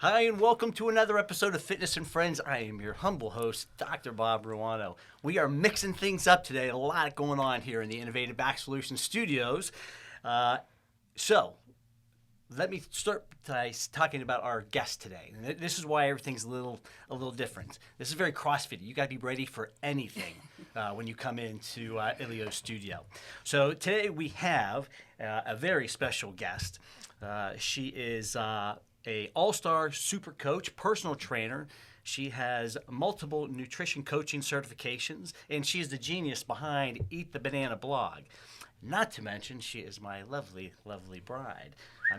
Hi, and welcome to another episode of Fitness and Friends. I am your humble host, Dr. Bob Ruano. We are mixing things up today. A lot going on here in the Innovative Back Solutions studios. So, let me start by talking about our guest today. And this is why everything's a little different. This is very CrossFit. You got to be ready for anything when you come into Ilio's studio. So today we have a very special guest. She is a all-star super coach, personal trainer. She has multiple nutrition coaching certifications, and she's the genius behind Eat the Banana blog. Not to mention, she is my lovely, lovely bride.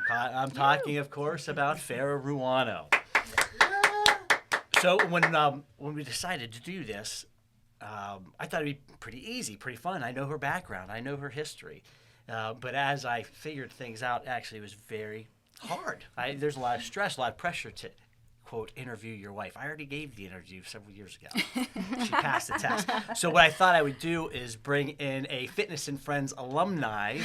I'm talking, of course, about Farrah Ruano. So when we decided to do this, I thought it'd be pretty easy, pretty fun. I know her background. I know her history. But as I figured things out, actually, it was very hard. There's a lot of stress, a lot of pressure to, quote, interview your wife. I already gave the interview several years ago. She passed the test. So what I thought I would do is bring in a Fitness and Friends alumni,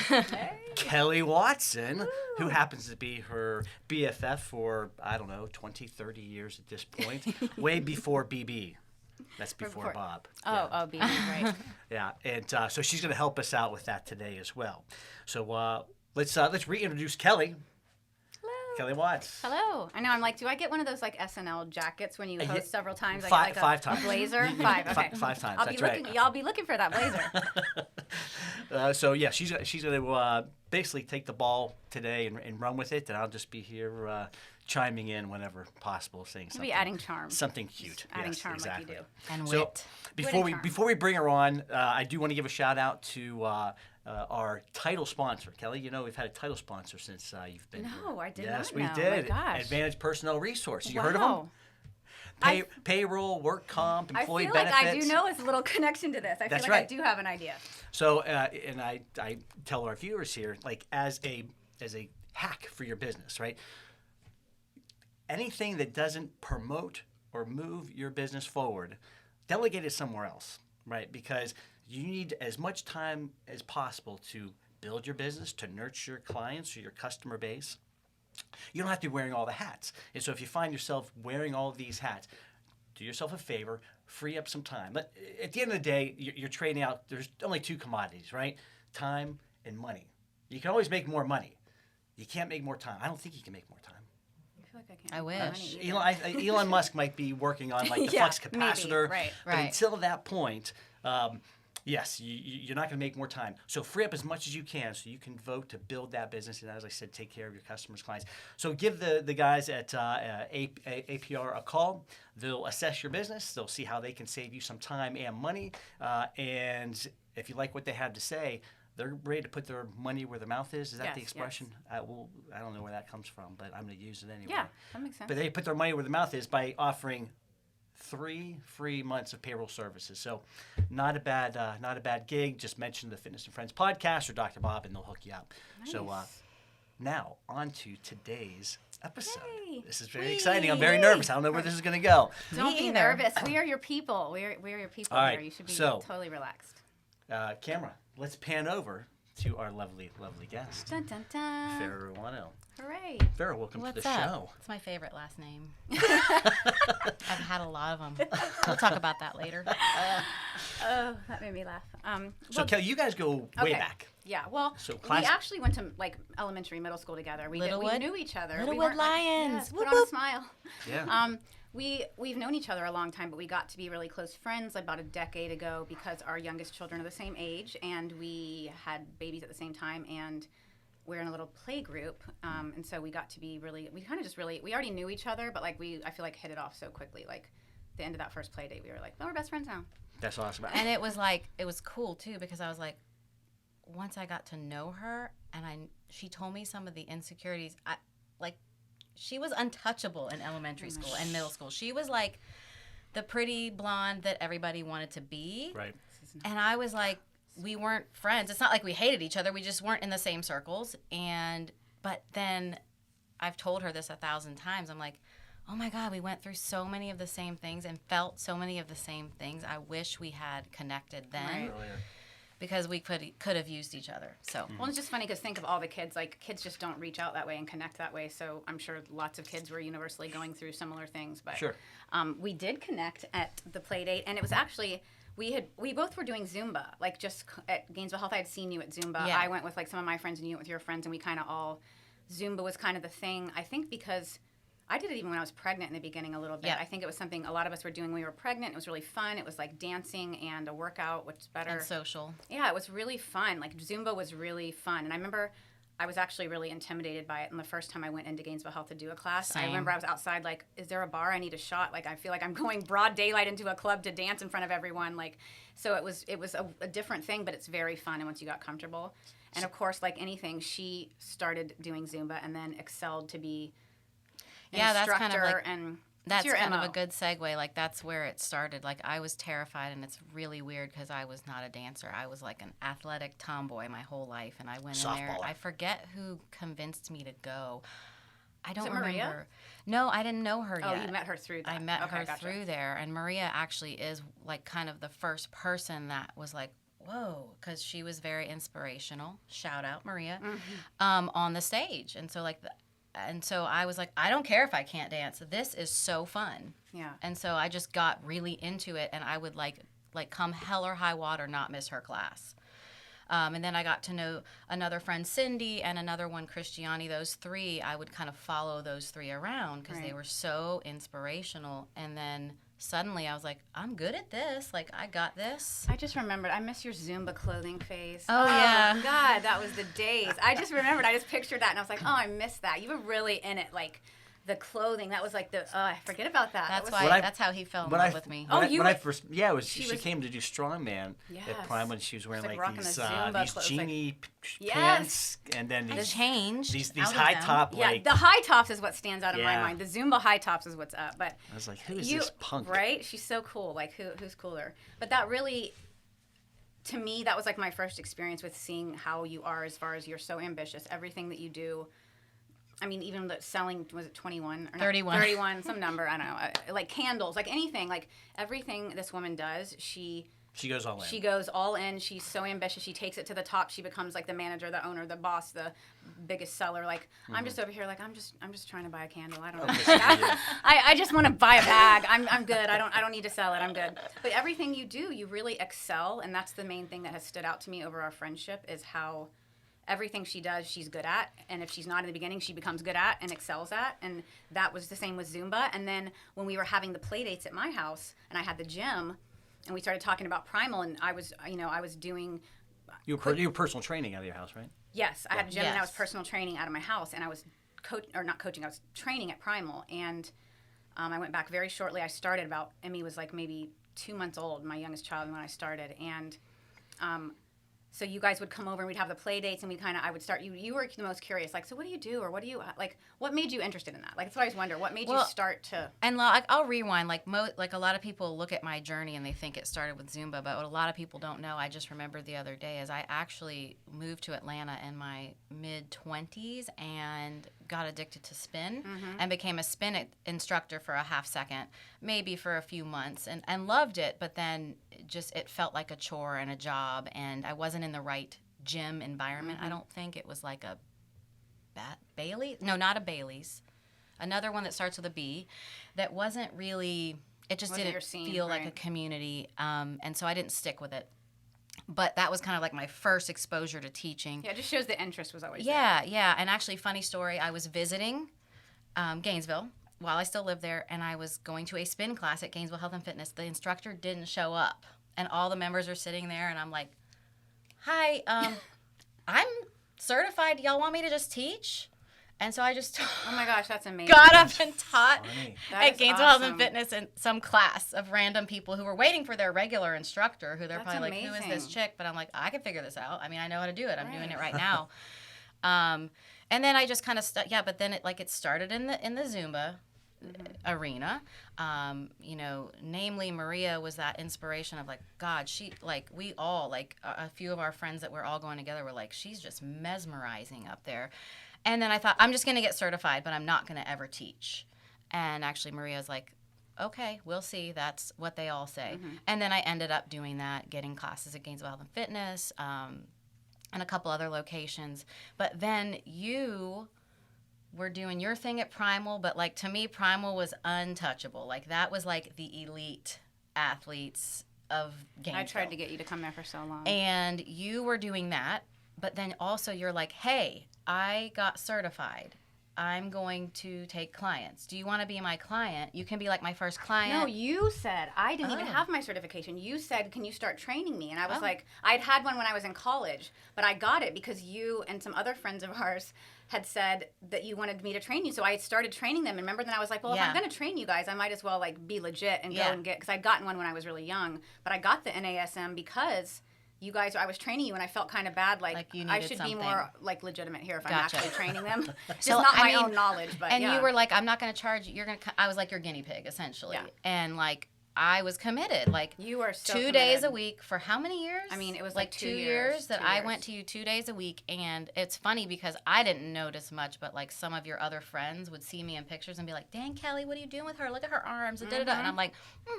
Kelly Watson, who happens to be her BFF for, 20, 30 years at this point, way before BB. That's before Bob. BB, right. Yeah, and so she's going to help us out with that today as well. So let's reintroduce Kelly. Kelly Watts. Hello. I know. I'm like, do I get one of those like SNL jackets when you host several times? Five times. A blazer? Five. Okay. Five times. That's right. Y'all be looking for that blazer. So yeah, she's going to basically take the ball today and run with it, and I'll just be here chiming in whenever possible, saying something. Be adding charm. Something cute. Just adding charm exactly. like you do. And so wit. Before we bring her on, I do want to give a shout out to our title sponsor, Kelly. You know we've had a title sponsor since you've been here. No, I did yes, not know. Yes, we did. Oh my gosh. Advantage Personnel Resources. You Wow. heard of them? Payroll, work comp, employee benefits. I feel like I do know it's a little connection to this. I feel like right. I do have an idea. So, and I tell our viewers here, like as a hack for your business, right? Anything that doesn't promote or move your business forward, delegate it somewhere else, right? Because you need as much time as possible to build your business, to nurture your clients or your customer base. You don't have to be wearing all the hats. And so if you find yourself wearing all of these hats, do yourself a favor, free up some time. At the end of the day, you're trading out, there's only two commodities, right? Time and money. You can always make more money. You can't make more time. I don't think you can make more time. I feel like I I wish. Elon Musk might be working on like the flux capacitor. Maybe. But until that point, yes, you're not going to make more time. So free up as much as you can so you can vote to build that business and, as I said, take care of your customers, clients. So give the guys at APR a call. They'll assess your business. They'll see how they can save you some time and money. And if you like what they have to say, they're ready to put their money where their mouth is. Is that the expression? Yes. I don't know where that comes from, but I'm going to use it anyway. Yeah, that makes sense. But they put their money where their mouth is by offering 3 free months of payroll services. So not a bad gig. Just mention the Fitness and Friends podcast or Dr. Bob and they'll hook you up. Nice. So now on to today's episode. Yay. This is very exciting. I'm very nervous. I don't know where this is going to go. Don't be nervous. We are your people. We're your people All here. right, You should be so- totally relaxed. Camera, let's pan over to our lovely, lovely guest, Dun, dun, dun. Farrah Ruano. Hooray. Farrah, welcome What's to the up? show. It's my favorite last name. I've had a lot of them. We'll talk about that later. Oh, that made me laugh. So, Kelly, you guys go way back. Yeah, well, So we class- actually went to like elementary, middle school together. We Littlewood? knew each other. Littlewood we weren't, like, Lions. Yes, Whoop, put on a whoop. smile. Yeah. We've known each other a long time, but we got to be really close friends about a decade ago because our youngest children are the same age, and we had babies at the same time, and we're in a little play group, and so we got to be really. We kind of just really. We already knew each other, but like I feel like hit it off so quickly. Like the end of that first play date, we were like, "Oh, we're best friends now." That's awesome. And it was cool too because I was like, once I got to know her and she told me some of the insecurities. She was untouchable in elementary school and middle school. She was like the pretty blonde that everybody wanted to be. Right. And I was like, we weren't friends. It's not like we hated each other. We just weren't in the same circles. But then I've told her this 1,000 times. I'm like, oh my God, we went through so many of the same things and felt so many of the same things. I wish we had connected then. Right. because we could have used each other. So Well, it's just funny because think of all the kids. Like, kids just don't reach out that way and connect that way. So I'm sure lots of kids were universally going through similar things. But Sure. We did connect at the play date, and it was actually we both were doing Zumba. Like, just at Gainesville Health, I had seen you at Zumba. Yeah. I went with like some of my friends, and you went with your friends, and we kind of all Zumba was kind of the thing. I think because I did it even when I was pregnant in the beginning a little bit. Yeah. I think it was something a lot of us were doing when we were pregnant. It was really fun. It was like dancing and a workout, which is better. and social. Yeah, it was really fun. Like, Zumba was really fun. And I remember I was actually really intimidated by it. And the first time I went into Gainesville Health to do a class, I Same. remember I was outside like, is there a bar? I need a shot. Like, I feel like I'm going broad daylight into a club to dance in front of everyone. Like, so it was a different thing, but it's very fun. And once you got comfortable. And of course, like anything, she started doing Zumba and then excelled to be an Yeah, that's kind of instructor. like- And That's your kind of MO. a good segue. Like, that's where it started. Like, I was terrified, and it's really weird because I was not a dancer. I was like an athletic tomboy my whole life, and I went in there. Softballer. I forget who convinced me to go. I don't it remember. Maria? No, I didn't know her Oh, yet. you met her through that. I met Okay, her gotcha. through there, and Maria actually is like kind of the first person that was like, whoa, because she was very inspirational. Shout out, Maria, on the stage. And so so I was like, I don't care if I can't dance. This is so fun. Yeah. And so I just got really into it, and I would like come hell or high water, not miss her class. And then I got to know another friend, Cindy, and another one, Christiani. Those three, I would kind of follow those three around because they Right. were so inspirational. And then suddenly I was like, I'm good at this. Like, I got this. I just remembered. I miss your Zumba clothing phase. Oh, yeah. God, that was the days. I just remembered. I just pictured that, and I was like, oh, I miss that. You were really in it, like the clothing. That was like the. Oh, I forget about that. That's that why. was, When I- That's how he fell in When love I, with me. Oh, when I, you when I were- first, yeah, it was, she she was- came to do strongman Yes. at Prime when she was wearing like like rocking these the Zumba these clothes, like- genie Yes. pants, and then The these change. these out of high them. top Yeah, like. the high tops is what stands out in my Yeah. mind. The Zumba high tops is what's up. But I was like, who is this punk? Right? She's so cool. Like, who's cooler? But that really, to me, that was like my first experience with seeing how you are as far as you're so ambitious. Everything that you do. I mean, even the selling, was it 21? Or not? 31. 31, some number, I don't know. Like candles, like anything, like everything this woman does, she goes all in. She goes all in. She's so ambitious. She takes it to the top. She becomes like the manager, the owner, the boss, the biggest seller. Like, I'm just over here like, I'm just trying to buy a candle. I don't know. I just want to buy a bag. I'm good. I don't need to sell it. I'm good. But everything you do, you really excel, and that's the main thing that has stood out to me over our friendship is how everything she does, she's good at. And if she's not in the beginning, she becomes good at and excels at. And that was the same with Zumba. And then when we were having the play dates at my house and I had the gym and we started talking about Primal and I was doing, You were personal training out of your house, right? yes, I had a gym and I was Yes. personal training out of my house and I was not coaching, I was training at Primal. And I went back very shortly. I started about, Emmy was like maybe 2 months old, my youngest child when I started. And so you guys would come over and we'd have the play dates and I would start, you were the most curious, like, so what do you do? Or what do you, like, what made you interested in that? Like, that's what I always wonder. What made you Well, start to? And like, I'll rewind. Like a lot of people look at my journey and they think it started with Zumba, but what a lot of people don't know, I just remembered the other day, is I actually moved to Atlanta in my mid-20s and got addicted to spin and became a spin instructor for a half second, maybe for a few months, and loved it, but then it felt like a chore and a job, and I wasn't in the right gym environment. I don't think it was like a Bailey. No, not a Bailey's. Another one that starts with a B that wasn't really, it just Wasn't your didn't scene, feel like a right. community. And so I didn't stick with it. But that was kind of like my first exposure to teaching. Yeah, it just shows the interest was always there. Yeah. And actually, funny story, I was visiting Gainesville while I still lived there, and I was going to a spin class at Gainesville Health and Fitness. The instructor didn't show up, and all the members are sitting there, and I'm like, hi, I'm certified. Y'all want me to just teach? And so I just Oh my gosh, that's amazing. got up and taught Funny. That at is Gainesville Health and awesome. Fitness in some class of random people who were waiting for their regular instructor, who they're That's probably like, who is this amazing. chick? But I'm like, I can figure this out. I mean, I know how to do it. I'm doing it Right. right now. And then I just kind of but then it started in the Zumba arena. Namely Maria was that inspiration of like, God, she, like, we all, like a few of our friends that we're all going together were like, she's just mesmerizing up there. And then I thought, I'm just going to get certified, but I'm not going to ever teach. And actually Maria's like, okay, we'll see. That's what they all say. And then I ended up doing that, getting classes at Gainesville Health and Fitness, and a couple other locations. But then you were doing your thing at Primal, but like to me, Primal was untouchable. Like that was like the elite athletes of Gainesville. I tried to get you to come there for so long. And you were doing that, but then also you're like, hey, I got certified. I'm going to take clients. Do you want to be my client? You can be like my first client. No, you said, I didn't even have my certification. You said, can you start training me? And I was like, I'd had one when I was in college, but I got it because you and some other friends of ours had said that you wanted me to train you. So I started training them. And remember, then I was like, well, if I'm going to train you guys, I might as well like be legit and go and get, because I'd gotten one when I was really young, but I got the NASM because you guys, I was training you, and I felt kind of bad, like you I should something. Be more like legitimate here if I'm Gotcha. actually training them. Just So, not I my mean, own knowledge, but and you were like, I'm not going to charge you. I was like your guinea pig, essentially. Yeah. And like, I was committed. Like, you were so 2 committed. days a week for how many years? I mean, it was like 2 years that 2 I years. went to you 2 days a week. And it's funny because I didn't notice much, but like some of your other friends would see me in pictures and be like, dang, Kelly, what are you doing with her? Look at her arms. And da-da-da. And I'm like,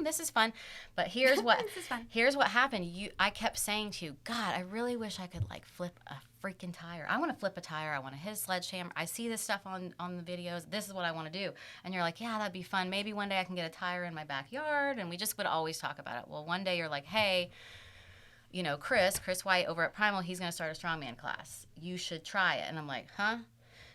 this is fun. But here's what This is fun. here's what happened. I kept saying to you, God, I really wish I could like flip a freaking tire. I want to flip a tire. I want to hit a sledgehammer. I see this stuff on the videos. This is what I want to do. And you're like, yeah, that'd be fun. Maybe one day I can get a tire in my backyard. And we just would always talk about it. Well, one day you're like, hey, you know, Chris White over at Primal, he's going to start a strongman class. You should try it. And I'm like, huh?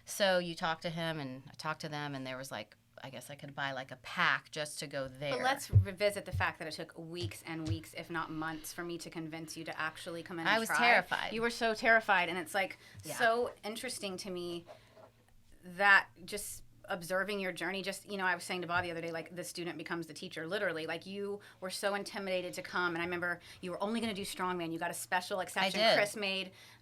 So you talk to him and I talked to them, and there was like, I guess I could buy like a pack just to go there. But let's revisit the fact that it took weeks and weeks, if not months, for me to convince you to actually come in and I was try. terrified. You were so terrified, and it's like so interesting to me that just observing your journey, just, you know, I was saying to Bob the other day, like the student becomes the teacher, literally. Like you were so intimidated to come, and I remember you were only going to do strongman. You got a special exception. I did. Chris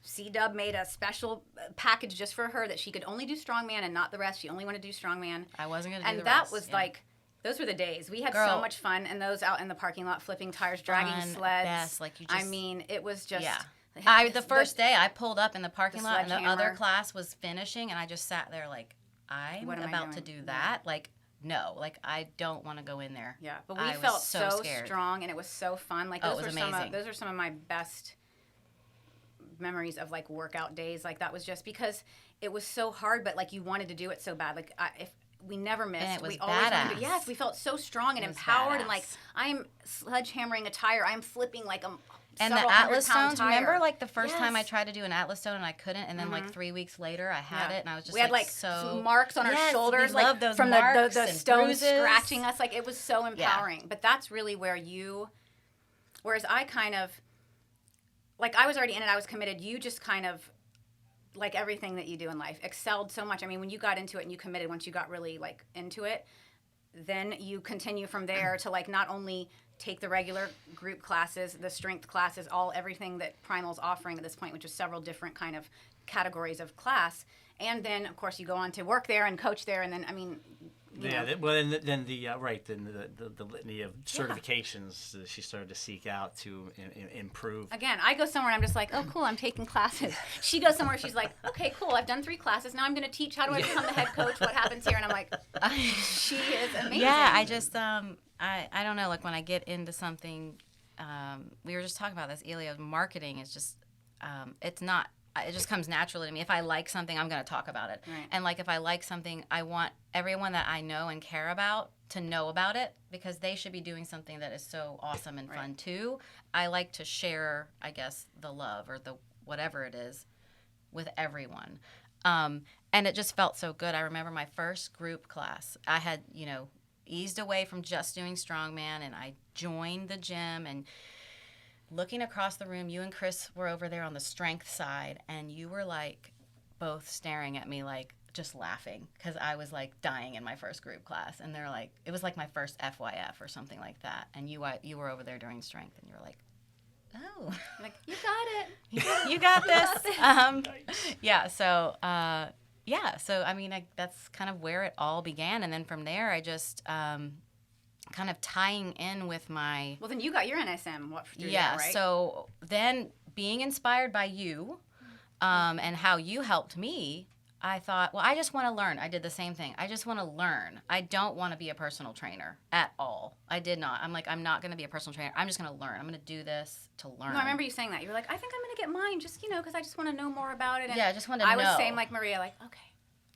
C-Dub made a special package just for her that she could only do strongman and not the rest. She only wanted to do strongman. I wasn't going to do the And that rest, was yeah. like, those were the days. We had Girl. so much fun, and those out in the parking lot, flipping tires, dragging Fun, sleds. best, like you I just- mean, it was just... Yeah. The first day I pulled up in the parking lot and the sledgehammer. other class was finishing, and I just sat there like, I'm What am I about to doing? do that. Like, no, like I don't want to go in there. Yeah, but we I was felt so so scared. strong, and it was so fun. Like Oh, those it was were amazing. those are some of my best memories of like workout days. Like that was just because it was so hard, but like you wanted to do it so bad. Like if we never missed, And it was we always wanted to, badass. yes, we felt so strong and It was empowered, and like badass. I'm sledgehammering a tire, I'm flipping like a And the several Atlas hundred-pound stones, remember tire. like the first time I Yes. tried to do an Atlas stone and I couldn't, and then like 3 weeks later I had it, and I was just we had like so some marks on our Yes, shoulders, we like love those from marks the and stones bruises. scratching us. Like it was so empowering. But that's really where whereas I kind of, like I was already in it, I was committed. You just kind of, like everything that you do in life, excelled so much. I mean, when you got into it and you committed, once you got really like into it, then you continue from there to like not only take the regular group classes, the strength classes, everything that Primal's offering at this point, which is several different kind of categories of class. And then, of course, you go on to work there and coach there. And then, I mean, you know. Then the litany of certifications that she started to seek out to improve. Again, I go somewhere and I'm just like, oh, cool, I'm taking classes. She goes somewhere, she's like, okay, cool, I've done 3 classes. Now I'm going to teach. How do I become the head coach? What happens here? And I'm like, she is amazing. Yeah, I just I don't know, like when I get into something, we were just talking about this, Elio, marketing is just it just comes naturally to me. If I like something, I'm going to talk about it. Right. And like if I like something, I want everyone that I know and care about to know about it, because they should be doing something that is so awesome and fun too. I like to share, I guess, the love or the whatever it is with everyone. And it just felt so good. I remember my first group class. I had, eased away from just doing strongman, and I joined the gym, and looking across the room, you and Chris were over there on the strength side, and you were like both staring at me like just laughing, because I was like dying in my first group class, and they're like, it was like my first FYF or something like that, and you were over there during strength, and you were like, oh, Like, you got it. you got this. So I mean, that's kind of where it all began, and then from there I just kind of tying in with my Well, then you got your NSM through that, right? So then being inspired by you and how you helped me, I thought, well, I just want to learn. I did the same thing. I just want to learn. I don't want to be a personal trainer at all. I did not. I'm like, I'm not going to be a personal trainer. I'm just going to learn. I'm going to do this to learn. No, I remember you saying that. You were like, I think I'm going to get mine just, because I just want to know more about it. And yeah, I just want to know. I was saying like Maria, like, okay.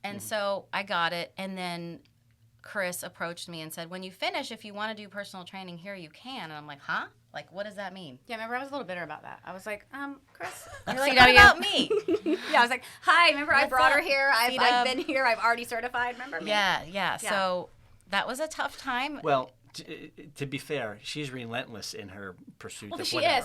And so I got it. And then Chris approached me and said, when you finish, if you want to do personal training here, you can. And I'm like, huh? Like, what does that mean? Yeah, remember I was a little bitter about that. I was like, Chris. You're like, what about me? Yeah, I was like, hi, remember I brought up? her here. I've been here. I've already certified. Remember me? Yeah. So that was a tough time. Well, to be fair, she's relentless in her pursuit Well, of she whatever.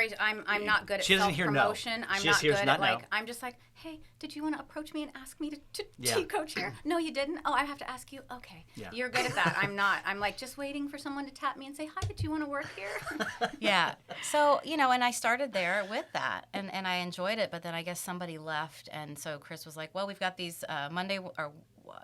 is. I'm not good at She doesn't hear no. self-promotion. I'm She not just hears good not at like, no. I'm just like, hey, did you want to approach me and ask me to Yeah. coach here? No, you didn't. Oh, I have to ask you. Okay. Yeah. You're good at that. I'm not. I'm like just waiting for someone to tap me and say, hi, did you want to work here? Yeah. So, and I started there with that and I enjoyed it, but then I guess somebody left. And so Chris was like, well, we've got these Monday or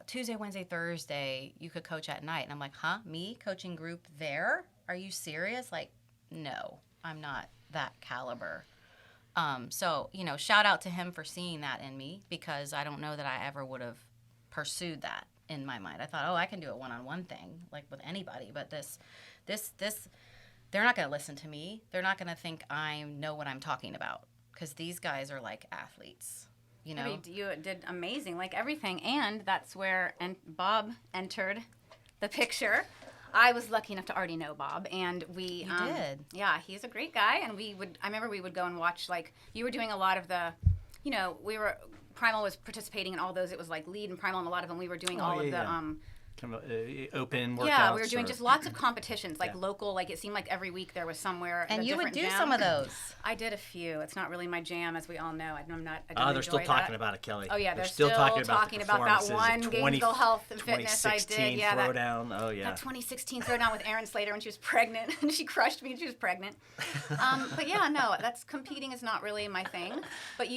Tuesday, Wednesday, Thursday, you could coach at night. And I'm like, huh? Me coaching group there? Are you serious? Like, no, I'm not that caliber. So, shout out to him for seeing that in me because I don't know that I ever would have pursued that in my mind. I thought, I can do a one-on-one thing like with anybody, but this, they're not going to listen to me. They're not going to think I know what I'm talking about because these guys are like athletes. I mean, you did amazing, like everything, and that's where Bob entered the picture. I was lucky enough to already know Bob, and we did. Yeah, he's a great guy, and I remember we would go and watch, like, you were doing a lot of the, Primal was participating in all those. It was like Lead and Primal and a lot of them. We were doing all of the kind of open workouts. Yeah, we were doing just lots of competitions, like local. Like it seemed like every week there was somewhere. And you would do gym. Some of those. I did a few. It's not really my jam, as we all know. I don't they're still talking about it, Kelly. Oh yeah, they're still talking about that one Gainesville Health and Fitness I did. Yeah, throwdown. That 2016 throwdown with Erin Slater when she was pregnant, and she crushed me. And she was pregnant. But yeah, no, that's competing is not really my thing. But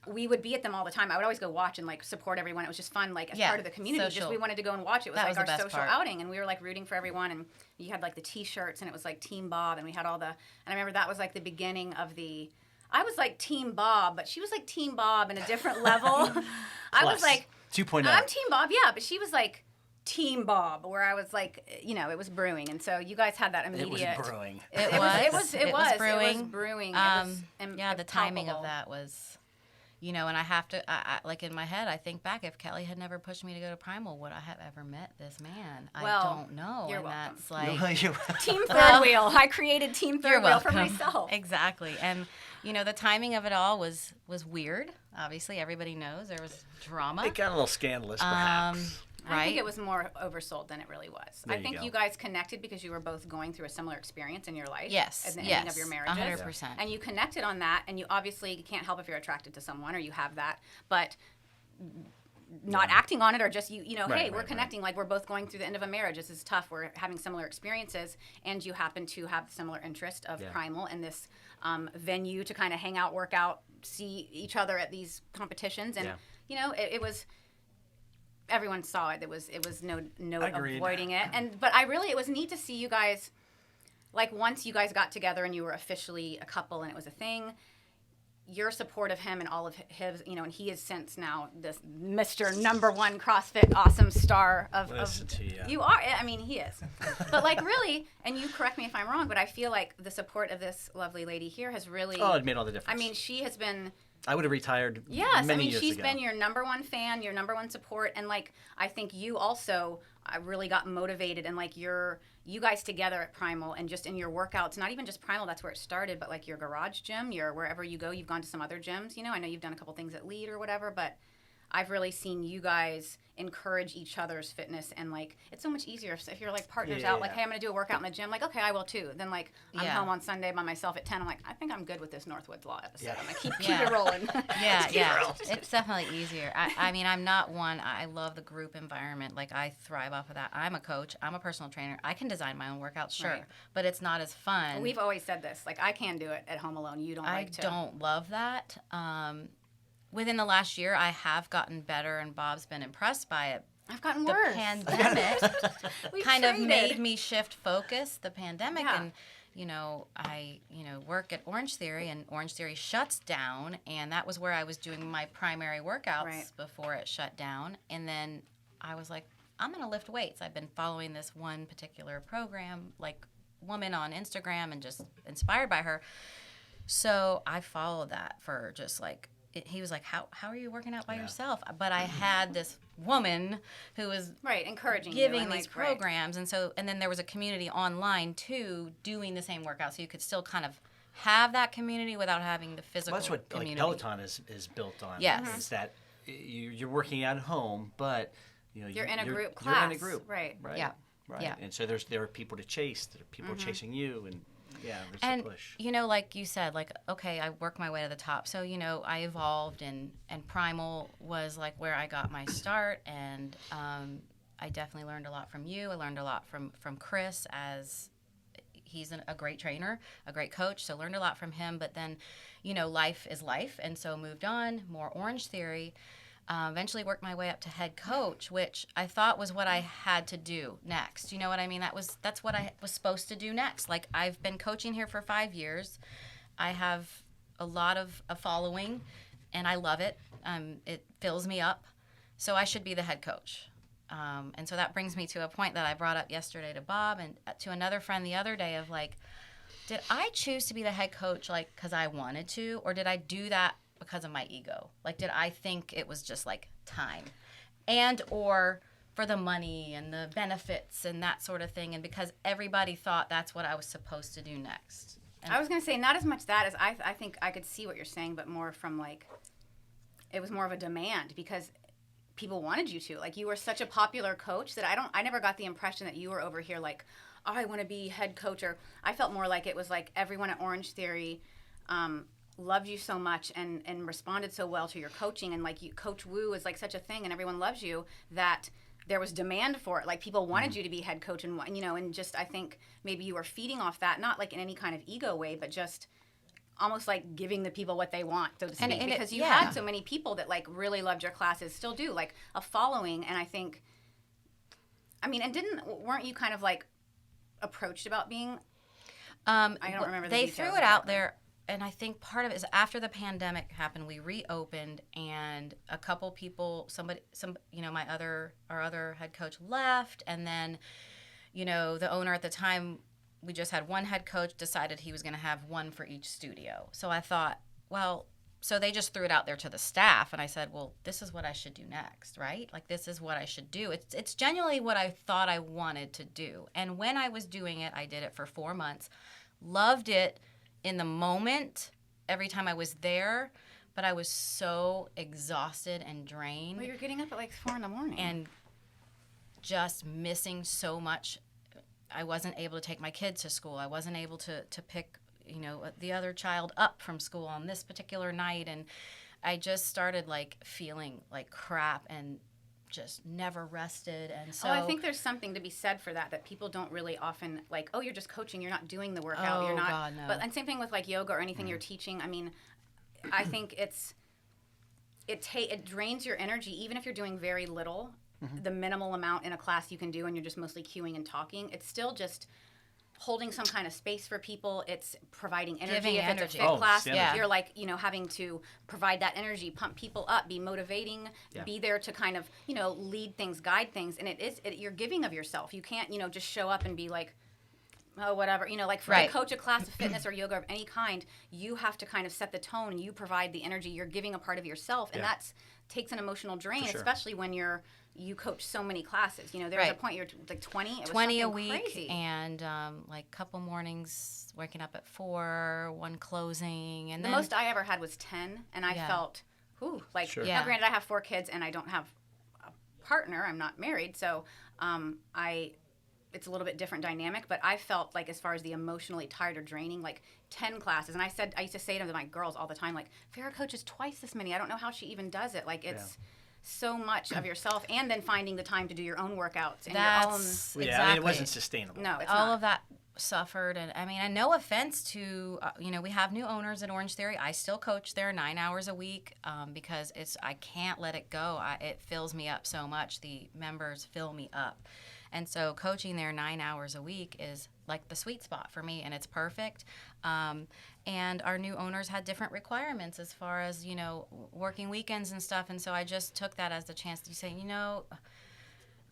we would be at them all the time. I would always go watch and like support everyone. It was just fun, like as part of the community. Social. Just we wanted to go and watch. It was that like was our social part. outing, and we were like rooting for everyone. And you had like the T-shirts, and it was like Team Bob, and we had all the. And I remember that was like the beginning of the. I was like Team Bob, but she was like Team Bob in a different level. I was like 2.0. I'm Team Bob, yeah, but she was like Team Bob, where I was like, it was brewing, and so you guys had that immediate. It was brewing. It was brewing. It was brewing. The timing of that was. And I have to, like in my head, I think back, if Kelly had never pushed me to go to Primal, would I have ever met this man? I don't know. You're and welcome. That's like Team Third Wheel. I created Team Third Wheel for myself. Exactly. And, the timing of it all was weird. Obviously, everybody knows there was drama. It got a little scandalous, perhaps. Right? I think it was more oversold than it really was. There I think you guys connected because you were both going through a similar experience in your life. Yes. At the ending of your marriages. 100%. And you connected on that, and you obviously can't help if you're attracted to someone or you have that, but not acting on it or just, hey, we're connecting. Like, we're both going through the end of a marriage. This is tough. We're having similar experiences, and you happen to have the similar interest of Primal and this venue to kind of hang out, work out, see each other at these competitions. And, it was... Everyone saw it. It was no avoiding it. But it was neat to see you guys, like once you guys got together and you were officially a couple and it was a thing, your support of him and all of his, and he is since now this Mr. #1 CrossFit awesome star of Listen to you. You are. I mean, he is. But like really, and you correct me if I'm wrong, but I feel like the support of this lovely lady here has really. Oh, it made all the difference. I mean, she has been. I would have retired many years she's ago. Been your #1 fan, your #1 support, and like I think you also really got motivated and like you guys together at Primal and just in your workouts, not even just Primal, that's where it started, but like your garage gym, your wherever you go, you've gone to some other gyms, I know you've done a couple things at Lead or whatever, but I've really seen you guys encourage each other's fitness, and like it's so much easier if you're like partners out, like, hey, I'm gonna do a workout in the gym, like, okay, I will too. Then like I'm home on Sunday by myself at 10. I'm like, I think I'm good with this Northwoods Law episode. I'm like, keep it rolling. It's definitely easier. I mean, I'm not one. I love the group environment. Like I thrive off of that. I'm a coach. I'm a personal trainer. I can design my own workouts, sure, but it's not as fun. Well, we've always said this. Like I can do it at home alone. You don't like to. I don't love that. Within the last year, I have gotten better, and Bob's been impressed by it. I've gotten worse. The pandemic kind of made me shift focus. The pandemic, and I work at Orange Theory, and Orange Theory shuts down, and that was where I was doing my primary workouts before it shut down. And then I was like, I'm going to lift weights. I've been following this one particular program, like woman on Instagram, and just inspired by her. So I followed that for just like, he was like, how are you working out by yourself? But I had this woman who was encouraging giving you and these programs. And then there was a community online too doing the same workout. So you could still kind of have that community without having the physical That's what community. like Peloton is built on. Yes. Is that you're working at home, but you're in a group class. You're in a group. Right. Yeah. Right. Yeah. And so there are people to chase. There are people chasing you, and there's and a push. Like you said, like, okay, I work my way to the top. So I evolved, and Primal was like where I got my start, and I definitely learned a lot from you. I learned a lot from Chris, as he's a great trainer, a great coach. So learned a lot from him. But then, life is life, and so moved on, more Orange Theory. Eventually worked my way up to head coach, which I thought was what I had to do next. You know what I mean? That's what I was supposed to do next. Like, I've been coaching here for 5 years. I have a lot of a following, and I love it. It fills me up. So I should be the head coach. And so that brings me to a point that I brought up yesterday to Bob and to another friend the other day of like, did I choose to be the head coach like because I wanted to, or did I do that because of my ego? Like, did I think it was just like time and or for the money and the benefits and that sort of thing, and because everybody thought that's what I was supposed to do next? And I was going to say not as much that as I think I could see what you're saying, but more from like it was more of a demand because people wanted you to. Like, you were such a popular coach that I never got the impression that you were over here like, oh, I want to be head coach. Or I felt more like it was like everyone at Orange Theory loved you so much and responded so well to your coaching, and like Coach Woo is like such a thing and everyone loves you that there was demand for it. Like, people wanted you to be head coach, and and just I think maybe you were feeding off that, not like in any kind of ego way, but just almost like giving the people what they want, so to speak, and because you had so many people that like really loved your classes, still do, like a following. And I think, and weren't you kind of like approached about being? I don't remember. They threw it out there. And I think part of it is after the pandemic happened, we reopened, and a couple people, our other head coach left, and then, the owner at the time, we just had one head coach, decided he was going to have one for each studio. So I thought, well, so they just threw it out there to the staff, and I said, well, this is what I should do next, right? Like, this is what I should do. It's genuinely what I thought I wanted to do. And when I was doing it, I did it for 4 months, loved it in the moment, every time I was there, but I was so exhausted and drained. Well, you're getting up at like 4 a.m. and just missing so much. I wasn't able to take my kids to school. I wasn't able to pick, the other child up from school on this particular night, and I just started like feeling like crap and just never rested. And so I think there's something to be said for that people don't really often like, oh, you're just coaching, you're not doing the workout, you're not. God, no. And same thing with like yoga or anything you're teaching. I think it drains your energy, even if you're doing very little. The minimal amount in a class you can do and you're just mostly cueing and talking, it's still just holding some kind of space for people. It's providing energy. Giving if energy. It's a fit class, yeah. You're like, having to provide that energy, pump people up, be motivating, be there to kind of, lead things, guide things. And you're giving of yourself. You can't, just show up and be like, oh, whatever. Like for to coach a class of fitness or yoga of any kind, you have to kind of set the tone and you provide the energy. You're giving a part of yourself. And that takes an emotional drain, especially when you coach so many classes. There was a point you're like 20. It was 20 a week, crazy. And like couple mornings waking up at 4, one closing, and the most I ever had was 10, and I felt, like. Now, granted, I have 4 kids, and I don't have a partner. I'm not married, so it's a little bit different dynamic. But I felt like, as far as the emotionally tired or draining, like 10 classes, and I used to say to my girls all the time, like, Farrah coaches twice this many. I don't know how she even does it. Like, it's. So much of yourself, and then finding the time to do your own workouts and your own. Exactly. It wasn't sustainable. No, it's all not. of that suffered. And I mean, and no offense to, we have new owners at Orange Theory. I still coach there 9 hours a week because I can't let it go. It fills me up so much. The members fill me up. And so coaching there 9 hours a week is like the sweet spot for me, and it's perfect. And our new owners had different requirements as far as, working weekends and stuff. And so I just took that as the chance to say,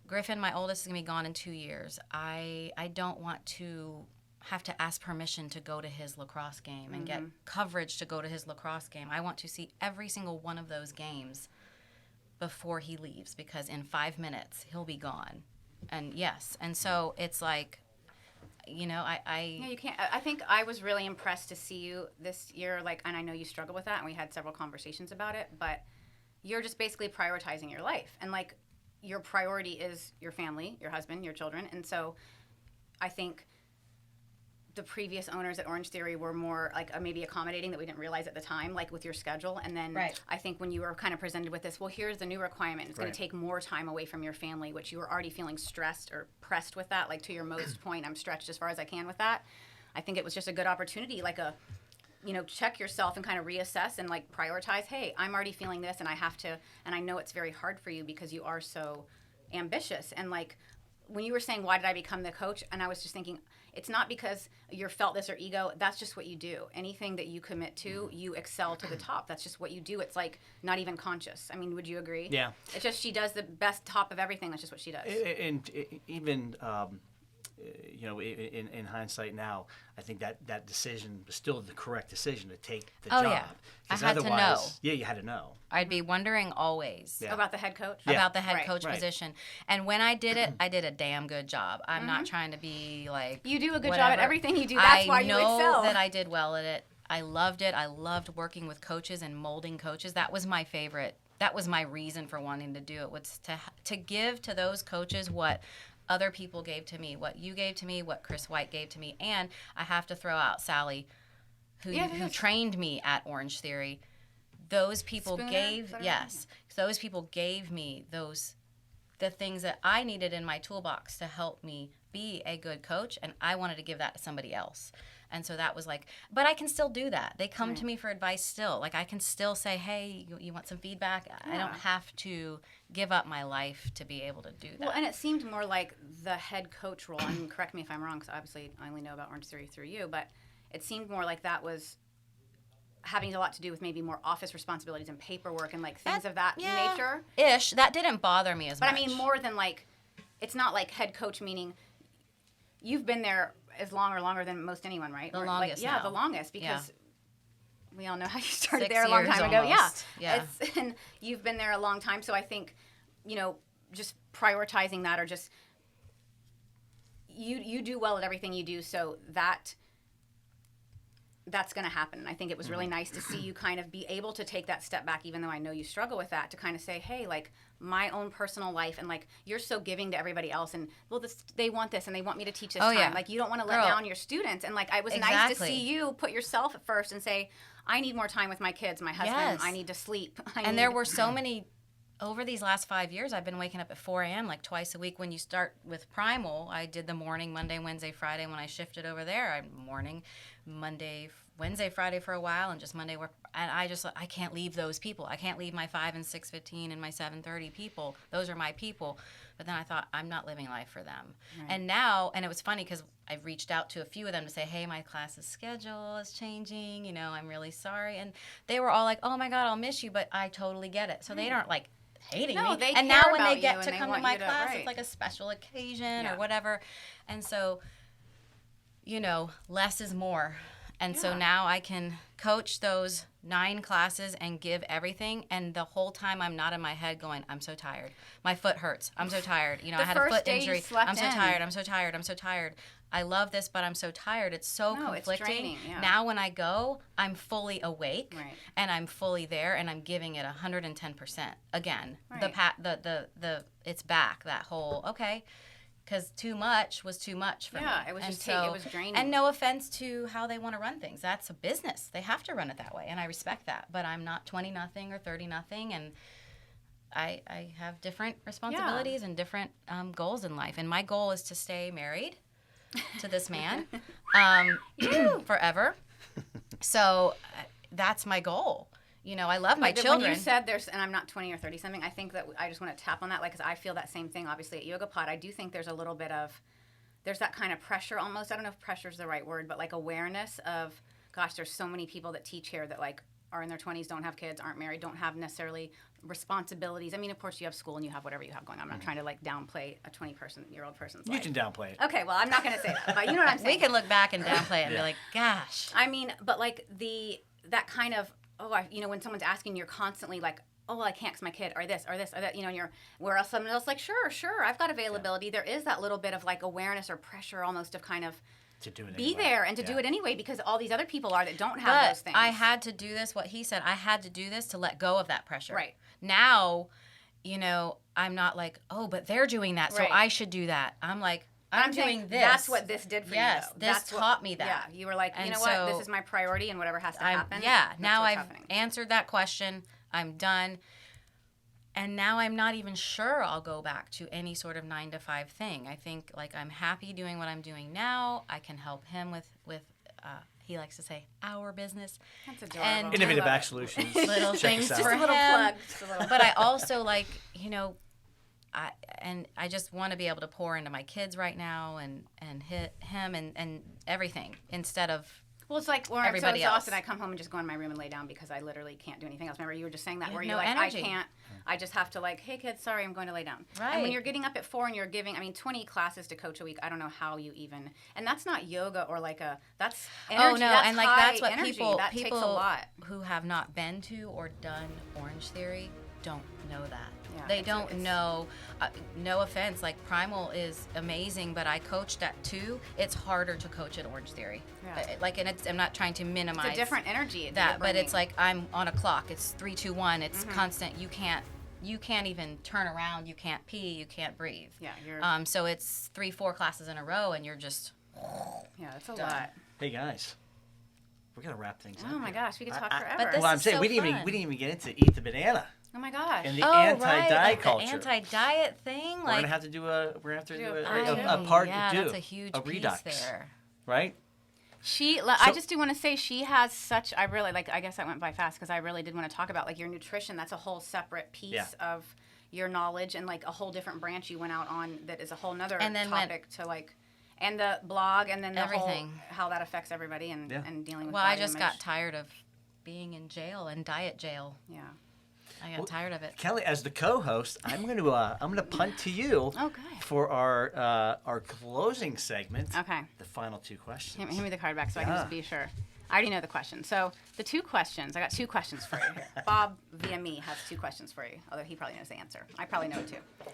Griffin, my oldest, is going to be gone in 2 years. I don't want to have to ask permission to go to his lacrosse game and get coverage to go to his lacrosse game. I want to see every single one of those games before he leaves, because in 5 minutes he'll be gone. And yes, and so it's like, Yeah, you can't. I think I was really impressed to see you this year, and I know you struggle with that, and we had several conversations about it, but you're just basically prioritizing your life. And, your priority is your family, your husband, your children. And so I think the previous owners at Orange Theory were more maybe accommodating that we didn't realize at the time, with your schedule. And then I think when you were kind of presented with this, well, here's the new requirement. It's going to take more time away from your family, which you were already feeling stressed or pressed with that. To your most point, I'm stretched as far as I can with that. I think it was just a good opportunity, check yourself and kind of reassess and prioritize, hey, I'm already feeling this and I have to, and I know it's very hard for you because you are so ambitious. And when you were saying, why did I become the coach? And I was just thinking, it's not because you felt this or ego. That's just what you do. Anything that you commit to, you excel to the top. That's just what you do. It's not even conscious. I mean, would you agree? Yeah. It's just she does the best top of everything. That's just what she does. And even, in hindsight now, I think that decision was still the correct decision to take the job. Yeah. I had to know. Yeah, you had to know. I'd be wondering always about the head coach. About the head coach position. And when I did it, I did a damn good job. I'm not trying to be you do a good job at everything you do. That's why you excel. I know that I did well at it. I loved it. I loved working with coaches and molding coaches. That was my favorite. That was my reason for wanting to do it, was to give to those coaches what other people gave to me, what you gave to me, what Chris White gave to me. And I have to throw out Sally, who trained me at Orange Theory. Those people those people gave me the things that I needed in my toolbox to help me be a good coach, and I wanted to give that to somebody else. And so that was but I can still do that. They come to me for advice still. I can still say, hey, you want some feedback? Yeah. I don't have to give up my life to be able to do that. Well, and it seemed more like the head coach role. I mean, correct me if I'm wrong, because obviously I only know about Orange Theory through you, but it seemed more like that was having a lot to do with maybe more office responsibilities and paperwork and things of that nature. Ish. That didn't bother me as much. But I mean, more than it's not like head coach meaning you've been there as long or longer than most anyone, right? The longest. The longest, because we all know how you started 6 there a long time ago. almost. Yeah. And you've been there a long time, so I think, just prioritizing that, or just you do well at everything you do, so that's going to happen. I think it was really nice to see you kind of be able to take that step back, even though I know you struggle with that, to kind of say, hey, my own personal life, and you're so giving to everybody else, and they want this and they want me to teach this time. Yeah. You don't want to let down your students. And it was nice to see you put yourself at first and say, I need more time with my kids, my husband, Yes. I need to sleep. There were so many. Over these last 5 years, I've been waking up at 4 a.m. twice a week. When you start with Primal, I did the morning Monday, Wednesday, Friday. When I shifted over there, morning Monday, Wednesday, Friday for a while, and just Monday. And I can't leave those people. I can't leave my 5 and 6:15 and my 7:30 people. Those are my people. But then I thought, I'm not living life for them. Right. And now, and it was funny because I reached out to a few of them to say, hey, my class's schedule is changing. I'm really sorry. And they were all like, oh my God, I'll miss you. But I totally get it. So they aren't hating me. They and care now when about they get you to and come they to want my you to- class, right. it's like a special occasion or whatever. And so, less is more. And so now I can coach those 9 classes and give everything. And the whole time I'm not in my head going, I'm so tired. My foot hurts. I'm so tired. I had a foot injury. I'm so tired. I'm so tired. I'm so tired. I love this, but I'm so tired. It's so conflicting. It's draining, yeah. Now when I go, I'm fully awake, right. and I'm fully there, and I'm giving it 110% again. Right. The it's back, that whole, okay, because too much was too much for me. Yeah, it was it was draining. And no offense to how they want to run things. That's a business. They have to run it that way, and I respect that. But I'm not 20-0 or 30-0, and I have different responsibilities and different goals in life. And my goal is to stay married to this man forever. So that's my goal. You know, I love my children. When you said there's, and I'm not 20 or 30 something, I think that I just want to tap on that, like, because I feel that same thing, obviously, at Yoga Pod. I do think there's a little bit of, there's that kind of pressure almost. I don't know if pressure is the right word, but like awareness of, gosh, there's so many people that teach here that like are in their 20s, don't have kids, aren't married, don't have necessarily responsibilities. I mean, of course, you have school and you have whatever you have going on. I'm not trying to like downplay a 20-year-old person's life. You can downplay it. Okay, well, I'm not going to say that, but you know what I'm saying. We can look back and downplay it and be like, gosh. I mean, but like that kind of, when someone's asking, you're constantly like, oh, well, I can't because my kid, or this, or that, and you're, where else someone else like, sure, I've got availability. Yeah. There is that little bit of like awareness or pressure almost of kind of to do it be anyway. there and to do it anyway, because all these other people are that don't have those things. I had to do this, what he said, I had to do this to let go of that pressure. Right. Now, I'm not like, oh, but they're doing that, so I should do that. I'm like, I'm doing this. That's what this did for you. Yes, this taught me that. Yeah, you were like, you know what, this is my priority, and whatever has to happen. Yeah, now I've answered that question. I'm done. And now I'm not even sure I'll go back to any sort of 9-to-5 thing. I think like I'm happy doing what I'm doing now. I can help him with he likes to say our business. That's adorable. And Innovative Back Solutions. Little things Check us for out. him. Just a little plug. But I also like, I just want to be able to pour into my kids right now and hit him and everything instead of well, it's like when everybody else. Austin, I come home and just go in my room and lay down because I literally can't do anything else. Remember, you were just saying that where no you're like, energy. I can't. I just have to like, hey kids, sorry, I'm going to lay down. Right. And when you're getting up at 4 and you're giving, 20 classes to coach a week, I don't know how you even. And that's not yoga or like that's energy. Oh no, that's and like high that's what energy. people that takes a lot. who have not been to or done Orange Theory don't know that. Yeah, They don't know. No offense, like Primal is amazing, but I coached at 2. It's harder to coach at Orange Theory. Yeah. And I'm not trying to minimize It's a different energy that, but it's like I'm on a clock. It's 3, 2, 1. It's constant. You can't even turn around. You can't pee. You can't breathe. Yeah, you're. So it's 3, 4 classes in a row, and you're just. Yeah, it's a done. lot. Hey guys, we're gonna wrap things up. Oh my here. gosh, we could talk forever. But this Well, I'm is saying so we didn't fun. even get into Eat the Banana Oh my gosh. and the Oh, anti-diet right, culture. The anti-diet thing. We're Like, gonna have to do a Oh, part yeah, two, that's a huge a redux, piece there. right? I just do want to say she has such. I really like. I guess that went by fast because I really did want to talk about like your nutrition. That's a whole separate piece of your knowledge and like a whole different branch you went out on that is a whole nother topic to like, and the blog and then the everything whole, how that affects everybody and dealing with. Well, body I just image. got tired of being in jail and diet jail. Yeah. I got tired of it. Kelly, as the co-host, I'm gonna punt to you for our closing segment. Okay. The final 2 questions. Hand me the card back so I can just be sure. I already know the question. So the 2 questions, I got 2 questions for you here. Bob, via me, has 2 questions for you, although he probably knows the answer. I probably know it too.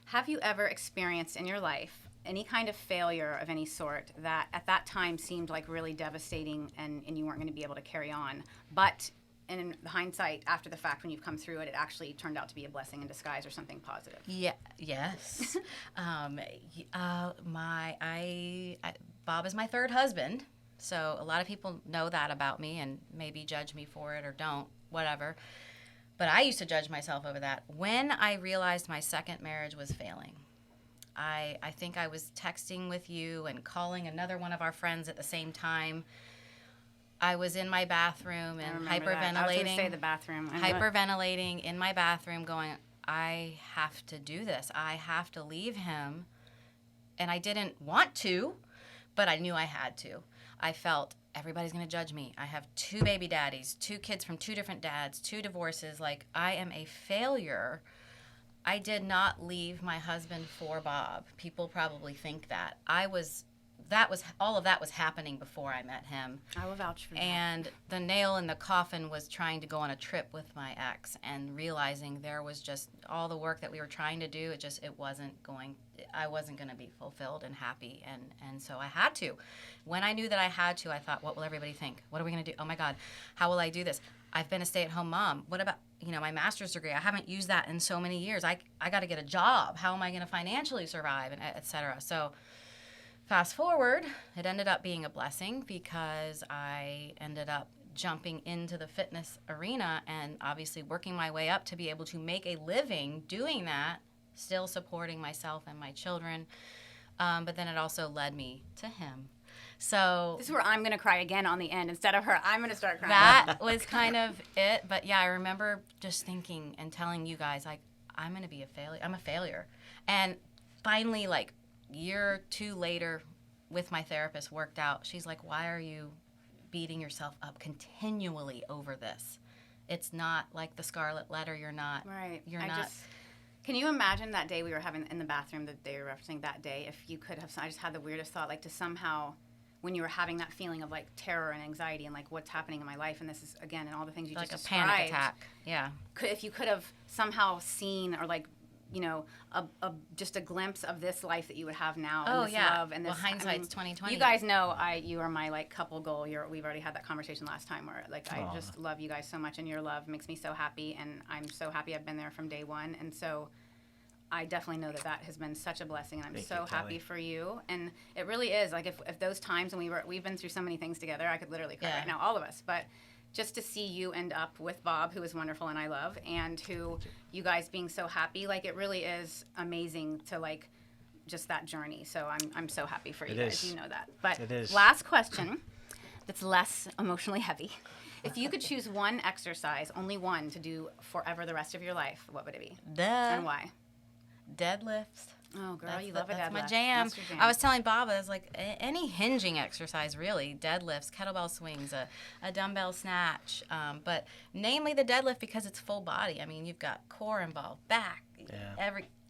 Have you ever experienced in your life any kind of failure of any sort that at that time seemed like really devastating and you weren't going to be able to carry on, but in hindsight, after the fact, when you've come through it, it actually turned out to be a blessing in disguise or something positive? Yeah. Yes. Bob is my 3rd husband, so a lot of people know that about me and maybe judge me for it or don't, whatever. But I used to judge myself over that. When I realized my 2nd marriage was failing, I think I was texting with you and calling another one of our friends at the same time. I was in my bathroom and hyperventilating. I was going to say the bathroom. Hyperventilating in my bathroom going, I have to do this. I have to leave him. And I didn't want to, but I knew I had to. I felt everybody's going to judge me. I have 2 baby daddies, 2 kids from 2 different dads, 2 divorces. Like, I am a failure. I did not leave my husband for Bob. People probably think that. All of that was happening before I met him. I will vouch for that. And the nail in the coffin was trying to go on a trip with my ex and realizing there was just all the work that we were trying to do. I wasn't going to be fulfilled and happy. And so I had to. When I knew that I had to, I thought, what will everybody think? What are we going to do? Oh my God, how will I do this? I've been a stay-at-home mom. What about, my master's degree? I haven't used that in so many years. I got to get a job. How am I going to financially survive, and et cetera? So fast forward, it ended up being a blessing because I ended up jumping into the fitness arena and obviously working my way up to be able to make a living doing that, still supporting myself and my children. But then it also led me to him. So This is where I'm going to cry again on the end. Instead of her, I'm going to start crying. that was kind of it. But yeah, I remember just thinking and telling you guys, like, I'm going to be a failure. I'm a failure. And finally, like, year or two later, with my therapist, worked out. She's like, why are you beating yourself up continually over this? It's not like the Scarlet Letter. You're not. Right. You're not. Can you imagine that day we were having in the bathroom, the day you're referencing that day, if you could have, I just had the weirdest thought, like to somehow, when you were having that feeling of like terror and anxiety and like what's happening in my life, and this is, again, and all the things you like just a described. panic attack. Yeah. If you could have somehow seen or like, you know, just a glimpse of this life that you would have now, and this love, and this. Well, hindsight's 20/20. You guys know you are my like couple goal. We've already had that conversation last time, where like I just love you guys so much, and your love makes me so happy, and I'm so happy I've been there from day one, and so I definitely know that has been such a blessing, and I'm so happy for you. And it really is like if those times when we've been through so many things together, I could literally cry right now, all of us, but. Just to see you end up with Bob, who is wonderful and I love, and who you guys being so happy, like it really is amazing to like just that journey. So I'm so happy for you guys. You know that. But last question, that's less emotionally heavy. If you could choose one exercise, only one, to do forever the rest of your life, what would it be? And why? Deadlifts. Oh, girl, you love a deadlift. That's my jam. That's your jam. I was telling Bob, I was like, any hinging exercise, really. Deadlifts, kettlebell swings, a dumbbell snatch. But namely the deadlift because it's full body. I mean, you've got core involved, back,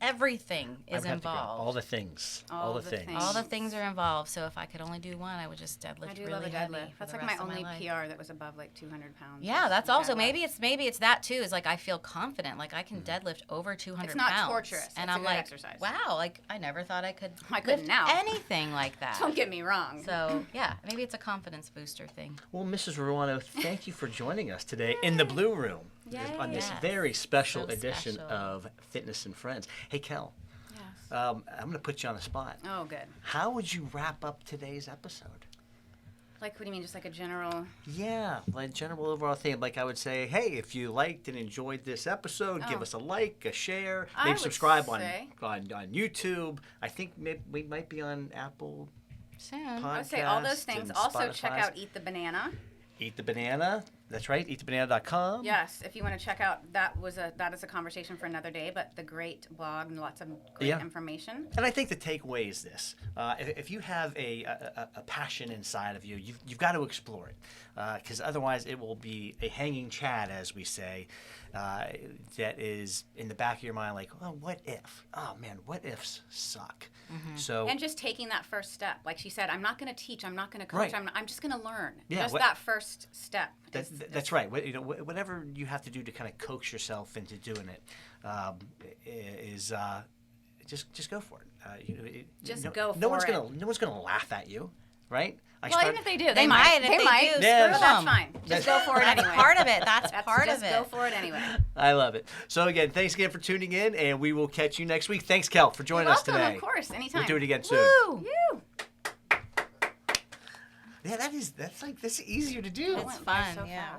everything is involved. All the things. All the things. All the things are involved. So if I could only do one, I would just deadlift. I do really love a heavy deadlift. for That's the like rest my of only life. PR that was above like 200 pounds. Yeah, that's also maybe it's that too. Is like I feel confident, like I can deadlift over 200 pounds. It's not torturous. And it's I'm a good like, exercise. wow, like I never thought I could. I couldn't lift now. anything like that. Don't get me wrong. So yeah, maybe it's a confidence booster thing. Well, Mrs. Ruano, thank you for joining us today in the Blue Room on this very special edition of Fitness and Friends. Hey, Kel. I'm going to put you on the spot. Oh, good. How would you wrap up today's episode? Like, what do you mean, just like a general? Yeah, like general overall thing. Like I would say, hey, if you liked and enjoyed this episode, give us a like, a share, maybe subscribe on YouTube. I think we might be on Apple Soon. I would say all those things. Also, check out Eat the Banana. Eat the Banana. That's right, eatthebanana.com. Yes, if you want to check out, that is a conversation for another day, but the great blog and lots of great information. And I think the takeaway is this. If you have a passion inside of you, you've got to explore it. Because otherwise it will be a hanging chad, as we say, that is in the back of your mind like, oh, what if? Oh, man, what ifs suck. Mm-hmm. And just taking that first step. Like she said, I'm not going to teach, I'm not going to coach, I'm just going to learn. Yeah, just that first step. That's right. Whatever you have to do to kind of coax yourself into doing it, just go for it. Go for it. No one's gonna laugh at you, right? Even if they do, they might. They might. Do, that's fine. Just go for it anyway. That's part of it. That's part of it. Just go for it anyway. I love it. So again, thanks again for tuning in, and we will catch you next week. Thanks, Kel, for joining us today. Of course, anytime. We'll do it again soon. Woo! You. Yeah, that's easier to do. It's fun. Yeah.